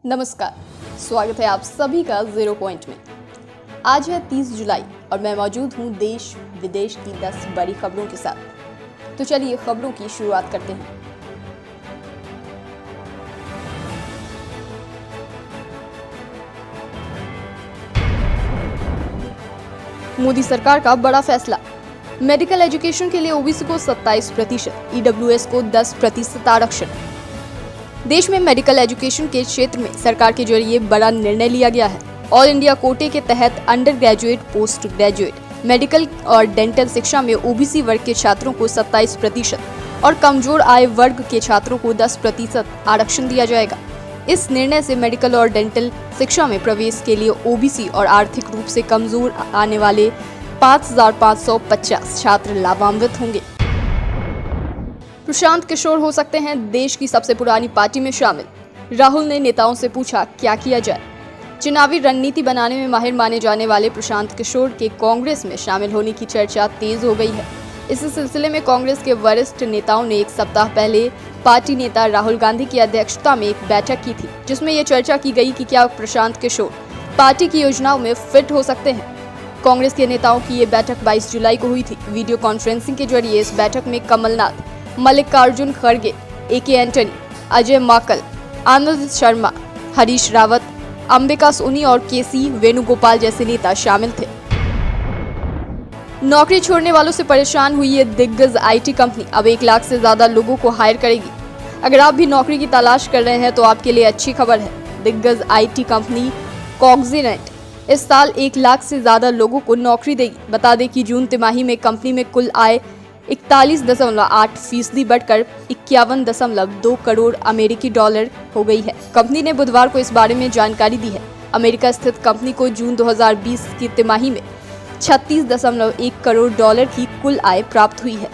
नमस्कार, स्वागत है आप सभी का जीरो पॉइंट में। आज है 30 जुलाई और मैं मौजूद हूँ देश विदेश की 10 बड़ी खबरों के साथ। तो चलिए खबरों की शुरुआत करते हैं। मोदी सरकार का बड़ा फैसला, मेडिकल एजुकेशन के लिए ओबीसी को 27%, ईडब्ल्यूएस को 10% आरक्षण। देश में मेडिकल एजुकेशन के क्षेत्र में सरकार के जरिए बड़ा निर्णय लिया गया है। ऑल इंडिया कोटे के तहत under graduate, post graduate, medical और डेंटल शिक्षा में ओबीसी वर्ग के छात्रों को 27% और कमजोर आय वर्ग के छात्रों को 10% आरक्षण दिया जाएगा। इस निर्णय से मेडिकल और डेंटल शिक्षा में प्रवेश के लिए ओबीसी और आर्थिक रूप से कमजोर आने वाले 5,550 छात्र लाभान्वित होंगे। प्रशांत किशोर हो सकते हैं देश की सबसे पुरानी पार्टी में शामिल। राहुल ने नेताओं से पूछा क्या किया जाए। चुनावी रणनीति बनाने में माहिर माने जाने वाले प्रशांत किशोर के कांग्रेस में शामिल होने की चर्चा तेज हो गई है। इसी सिलसिले में कांग्रेस के वरिष्ठ नेताओं ने एक सप्ताह पहले पार्टी नेता राहुल गांधी की अध्यक्षता में एक बैठक की थी, जिसमें यह चर्चा की गई कि क्या प्रशांत किशोर पार्टी की योजनाओं में फिट हो सकते हैं। कांग्रेस के नेताओं की ये बैठक 22 जुलाई को हुई थी। वीडियो कॉन्फ्रेंसिंग के जरिए इस बैठक में कमलनाथ, मल्लिकार्जुन खड़गे, ए.के. एंटनी, अजय माकल, आनंद शर्मा, हरीश रावत, अंबिका सोनी और के.सी. वेणुगोपाल जैसे नेता शामिल थे। नौकरी छोड़ने वालों से परेशान हुई ये दिग्गज आईटी कंपनी अब 1 लाख से ज्यादा लोगों को हायर करेगी। अगर आप भी नौकरी की तलाश कर रहे हैं तो आपके लिए अच्छी खबर है। दिग्गज आईटी कंपनी कॉग्निजेंट इस साल 1 लाख से ज्यादा लोगों को नौकरी देगी। बता दें कि जून तिमाही में कंपनी में कुल आय 41.8% बढ़कर 51.2 करोड़ अमेरिकी डॉलर हो गई है। कंपनी ने बुधवार को इस बारे में जानकारी दी है। अमेरिका स्थित कंपनी को जून 2020 की तिमाही में 36.1 करोड़ डॉलर की कुल आय प्राप्त हुई है।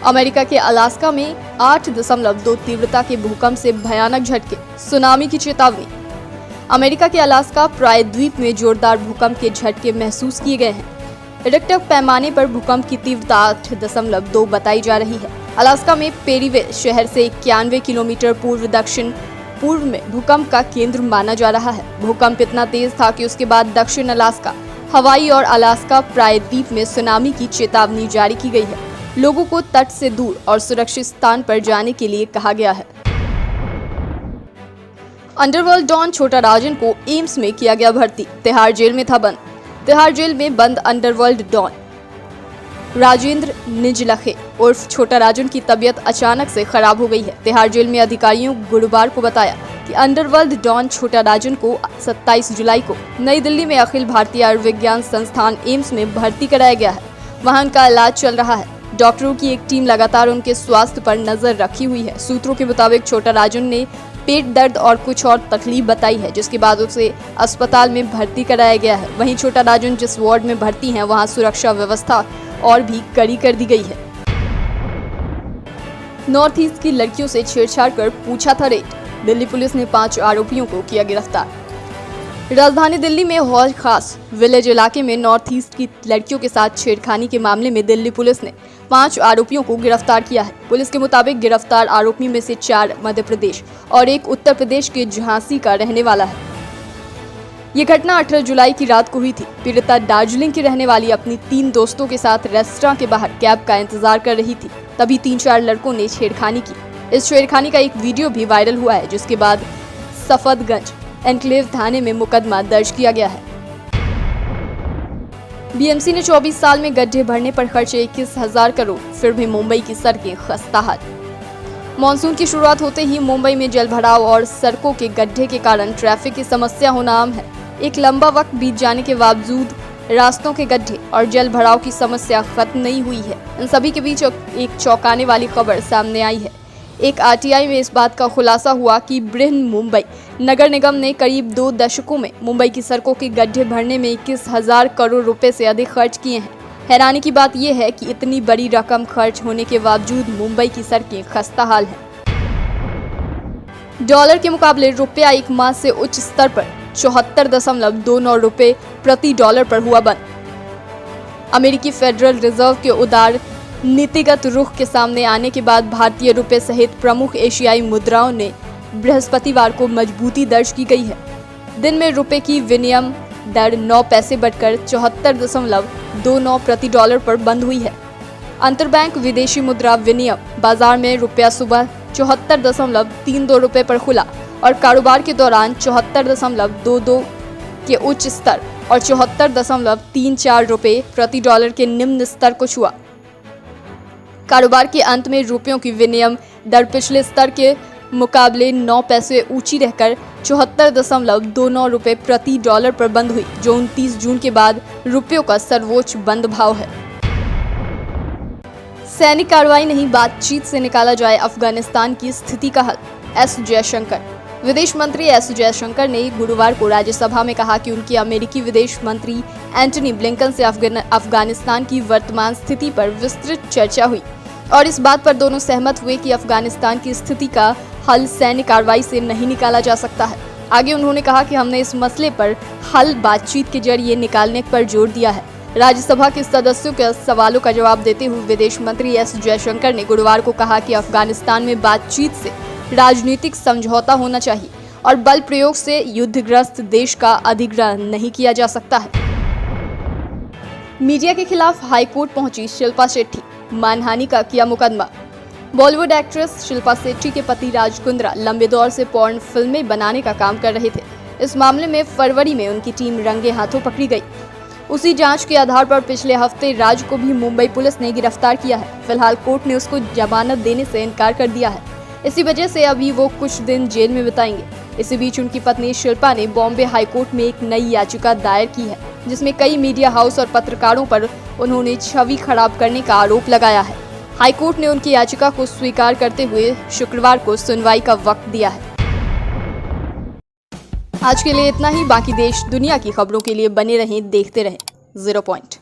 अमेरिका के अलास्का में 8.2 तीव्रता के भूकंप से भयानक झटके, सुनामी की चेतावनी। अमेरिका के अलास्का प्रायद्वीप में जोरदार भूकंप के झटके महसूस किए गए हैं। रिक्टर पैमाने पर भूकंप की तीव्रता 8.2 बताई जा रही है। अलास्का में पेरीवेल शहर से 91 किलोमीटर पूर्व दक्षिण पूर्व में भूकंप का केंद्र माना जा रहा है। भूकंप इतना तेज था कि उसके बाद दक्षिण अलास्का, हवाई और अलास्का प्रायद्वीप में सुनामी की चेतावनी जारी की गई है। लोगों को तट से दूर और सुरक्षित स्थान पर जाने के लिए कहा गया है। अंडरवर्ल्ड डॉन छोटा राजन को एम्स में किया गया भर्ती, तिहाड़ जेल में था बंद। तिहाड़ जेल में बंद अंडरवर्ल्ड डॉन राजेंद्र निजलखे उर्फ छोटा राजन की तबीयत अचानक से खराब हो गई है। तिहाड़ जेल में अधिकारियों गुरुवार को बताया कि अंडरवर्ल्ड डॉन छोटा राजन को 27 जुलाई को नई दिल्ली में अखिल भारतीय आयुर्विज्ञान संस्थान एम्स में भर्ती कराया गया है। वहां उनका इलाज चल रहा है। डॉक्टरों की एक टीम लगातार उनके स्वास्थ्य पर नजर रखी हुई है। सूत्रों के मुताबिक छोटा राजन ने पेट दर्द और कुछ और तकलीफ बताई है, जिसके बाद उसे अस्पताल में भर्ती कराया गया है। वहीं छोटा राजन जिस वार्ड में भर्ती हैं, वहां सुरक्षा व्यवस्था और भी कड़ी कर दी गई है। नॉर्थ ईस्ट की लड़कियों से छेड़छाड़ कर पूछा था रेट, दिल्ली पुलिस ने 5 आरोपियों को किया गिरफ्तार। राजधानी दिल्ली में हौज खास विलेज इलाके में नॉर्थ ईस्ट की लड़कियों के साथ छेड़खानी के मामले में दिल्ली पुलिस ने 5 आरोपियों को गिरफ्तार किया है। पुलिस के मुताबिक गिरफ्तार आरोपी में से 4 मध्य प्रदेश और एक उत्तर प्रदेश के झांसी का रहने वाला है। ये घटना 18 जुलाई की रात को हुई थी। पीड़िता दार्जिलिंग की रहने वाली अपनी 3 दोस्तों के साथ रेस्टोरेंट के बाहर कैब का इंतजार कर रही थी। तभी 3-4 लड़कों ने छेड़खानी की। इस छेड़खानी का एक वीडियो भी वायरल हुआ है, जिसके बाद सफदरगंज एनक्लेव थाने में मुकदमा दर्ज किया गया है। बीएमसी ने 24 साल में गड्ढे भरने पर खर्चे 21,000 करोड़, फिर भी मुंबई की सड़कें खस्ताहाल। मॉनसून की शुरुआत होते ही मुंबई में जलभराव और सड़कों के गड्ढे के कारण ट्रैफिक की समस्या होना आम है। एक लंबा वक्त बीत जाने के बावजूद रास्तों के गड्ढे और जल भराव की समस्या खत्म नहीं हुई है। इन सभी के बीच एक चौंकाने वाली खबर सामने आई है। एक आरटीआई में इस बात का खुलासा हुआ कि बृहन मुंबई नगर निगम ने करीब 2 दशकों में मुंबई की सड़कों के गड्ढे भरने में 21,000 करोड़ रुपए से अधिक खर्च किए हैं। हैरानी की बात यह है कि इतनी बड़ी रकम खर्च होने के बावजूद मुंबई की सड़कें खस्ताहाल हैं। डॉलर के मुकाबले रुपया एक माह से उच्च स्तर पर 74.29 रुपए प्रति डॉलर पर हुआ बंद। अमेरिकी फेडरल रिजर्व के उदार नीतिगत रुख के सामने आने के बाद भारतीय रुपए सहित प्रमुख एशियाई मुद्राओं ने बृहस्पतिवार को मजबूती दर्ज की गई है। दिन में रुपए की विनिमय दर 9 पैसे बढ़कर 74.29 प्रति डॉलर पर बंद हुई है। अंतरबैंक विदेशी मुद्रा विनिमय बाजार में रुपया सुबह 74.32 रुपए पर खुला और कारोबार के दौरान 74.22 के उच्च स्तर और 74.34 रुपए प्रति डॉलर के निम्न स्तर को छुआ। कारोबार के अंत में रुपयों की विनिमय दर पिछले स्तर के मुकाबले 9 पैसे ऊंची रहकर 74.29 रुपए प्रति डॉलर पर बंद हुई, जो 29 जून के बाद रुपयों का सर्वोच्च बंद भाव है। सैनिक कार्रवाई नहीं, बातचीत से निकाला जाए अफगानिस्तान की स्थिति का हल। एस जयशंकर। विदेश मंत्री एस जयशंकर ने गुरुवार को राज्यसभा में कहा कि उनकी अमेरिकी विदेश मंत्री एंटनी ब्लिंकन से अफगानिस्तान की वर्तमान स्थिति पर विस्तृत चर्चा हुई और इस बात पर दोनों सहमत हुए कि अफगानिस्तान की स्थिति का हल सैन्य कार्रवाई से नहीं निकाला जा सकता है। आगे उन्होंने कहा कि हमने इस मसले पर हल बातचीत के जरिए निकालने पर जोर दिया है। राज्यसभा के सदस्यों के सवालों का जवाब देते हुए विदेश मंत्री एस जयशंकर ने गुरुवार को कहा कि अफगानिस्तान में बातचीत से राजनीतिक समझौता होना चाहिए और बल प्रयोग से युद्धग्रस्त देश का अधिग्रहण नहीं किया जा सकता है। मीडिया के खिलाफ हाईकोर्ट पहुंची शिल्पा शेट्टी, मानहानि का किया मुकदमा। बॉलीवुड एक्ट्रेस शिल्पा शेट्टी के पति राज कुंद्रा लंबे दौर से पॉर्न फिल्में बनाने का काम कर रहे थे। इस मामले में फरवरी में उनकी टीम रंगे हाथों पकड़ी गई। उसी जांच के आधार पर पिछले हफ्ते राज को भी मुंबई पुलिस ने गिरफ्तार किया है। फिलहाल कोर्ट ने उसको जमानत देने से इनकार कर दिया है। इसी वजह से अभी वो कुछ दिन जेल में बिताएंगे। इसी बीच उनकी पत्नी शिल्पा ने बॉम्बे हाईकोर्ट में एक नई याचिका दायर की है, जिसमें कई मीडिया हाउस और पत्रकारों पर उन्होंने छवि खराब करने का आरोप लगाया है। हाईकोर्ट ने उनकी याचिका को स्वीकार करते हुए शुक्रवार को सुनवाई का वक्त दिया है। आज के लिए इतना ही। बाकी देश दुनिया की खबरों के लिए बने रहें, देखते रहें 0 पॉइंट।